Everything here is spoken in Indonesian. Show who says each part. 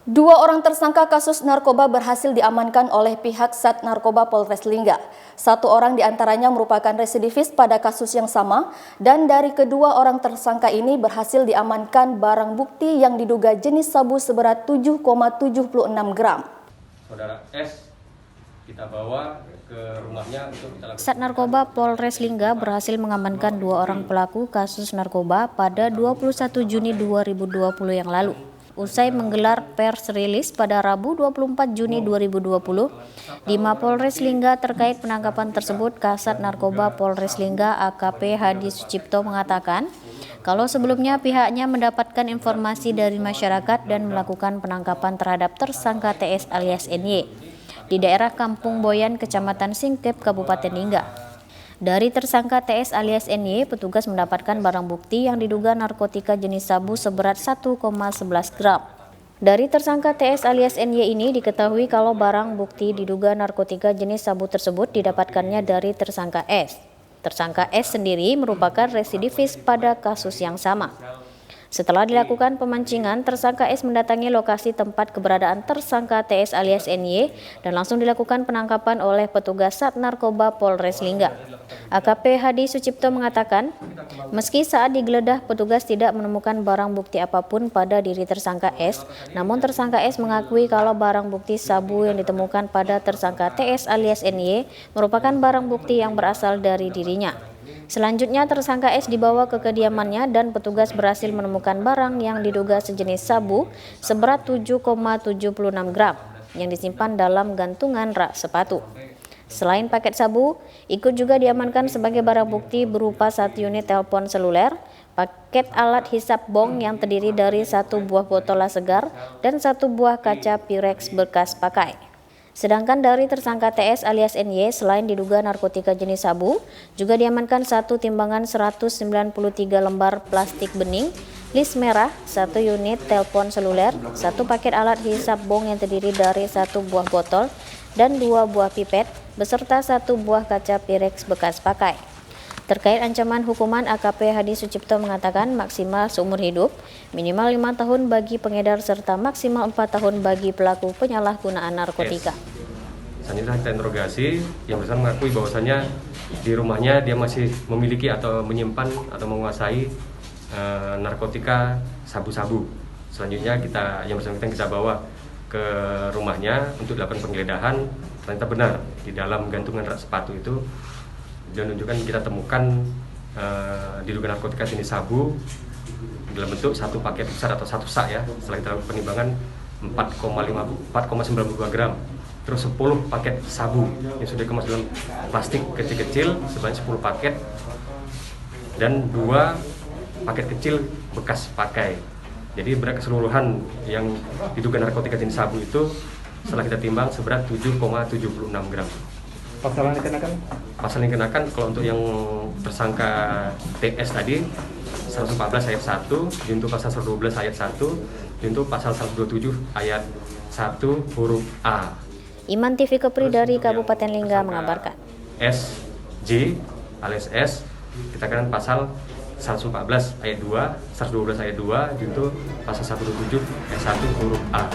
Speaker 1: Dua orang tersangka kasus narkoba berhasil diamankan oleh pihak Sat Narkoba Polres Lingga. Satu orang diantaranya merupakan residivis pada kasus yang sama, dan dari kedua orang tersangka ini berhasil diamankan barang bukti yang diduga jenis sabu seberat 7,76 gram.
Speaker 2: Saudara S kita bawa ke rumahnya untuk kita lakukan.
Speaker 3: Sat Narkoba Polres Lingga berhasil mengamankan dua orang pelaku kasus narkoba pada 21 Juni 2020 yang lalu. Usai menggelar pers rilis pada Rabu 24 Juni 2020 di Mapolres Lingga terkait penangkapan tersebut, Kasat Narkoba Polres Lingga AKP Hadi Sucipto mengatakan kalau sebelumnya pihaknya mendapatkan informasi dari masyarakat dan melakukan penangkapan terhadap tersangka TS alias NY di daerah Kampung Boyan, Kecamatan Singkep, Kabupaten Lingga. Dari tersangka TS alias NY, petugas mendapatkan barang bukti yang diduga narkotika jenis sabu seberat 1,11 gram. Dari tersangka TS alias NY ini diketahui kalau barang bukti diduga narkotika jenis sabu tersebut didapatkannya dari tersangka S. Tersangka S sendiri merupakan residivis pada kasus yang sama. Setelah dilakukan pemancingan, tersangka S mendatangi lokasi tempat keberadaan tersangka TS alias NY dan langsung dilakukan penangkapan oleh petugas Sat Narkoba Polres Lingga. AKP Hadi Sucipto mengatakan, meski saat digeledah petugas tidak menemukan barang bukti apapun pada diri tersangka S, namun tersangka S mengakui kalau barang bukti sabu yang ditemukan pada tersangka TS alias NY merupakan barang bukti yang berasal dari dirinya. Selanjutnya tersangka S dibawa ke kediamannya dan petugas berhasil menemukan barang yang diduga sejenis sabu seberat 7,76 gram yang disimpan dalam gantungan rak sepatu. Selain paket sabu, ikut juga diamankan sebagai barang bukti berupa 1 unit telepon seluler, paket alat hisap bong yang terdiri dari 1 buah botol segar dan 1 buah kaca Pyrex bekas pakai. Sedangkan dari tersangka TS alias NY, selain diduga narkotika jenis sabu, juga diamankan 1 timbangan 193 lembar plastik bening, list merah, 1 unit telepon seluler, 1 paket alat hisap bong yang terdiri dari 1 buah botol dan 2 buah pipet, beserta 1 buah kaca Pyrex bekas pakai. Terkait ancaman hukuman, AKP Hadi Sucipto mengatakan maksimal seumur hidup, minimal 5 tahun bagi pengedar serta maksimal 4 tahun bagi pelaku penyalahgunaan narkotika.
Speaker 2: Selanjutnya kita interogasi, yang bersangkutan mengakui bahwasannya di rumahnya dia masih memiliki atau menyimpan atau menguasai narkotika sabu-sabu. Selanjutnya yang bersangkutan kita bawa ke rumahnya untuk dilakukan penggeledahan. Ternyata benar di dalam gantungan rak sepatu itu dan menunjukkan kita temukan diduga narkotika jenis sabu dalam bentuk 1 paket besar atau 1 sak ya. Setelah kita lakukan penimbangan 4,92 gram. Terus 10 paket sabu yang sudah dikemas dalam plastik kecil-kecil sebanyak 10 paket dan 2 paket kecil bekas pakai. Jadi berat keseluruhan yang diduga narkotika jenis sabu itu setelah kita timbang seberat 7,76 gram.
Speaker 4: Pasal yang dikenakan? Pasal
Speaker 2: yang dikenakan kalau untuk yang tersangka TS tadi 114 ayat 1, junto pasal 112 ayat 1, junto pasal 127 ayat 1 huruf A.
Speaker 3: Iman TV Kepri dari Kabupaten Lingga mengabarkan.
Speaker 2: SJ alias S kita kenakan pasal 114 ayat 2, 112 ayat 2, junto pasal 127 ayat 1 huruf A.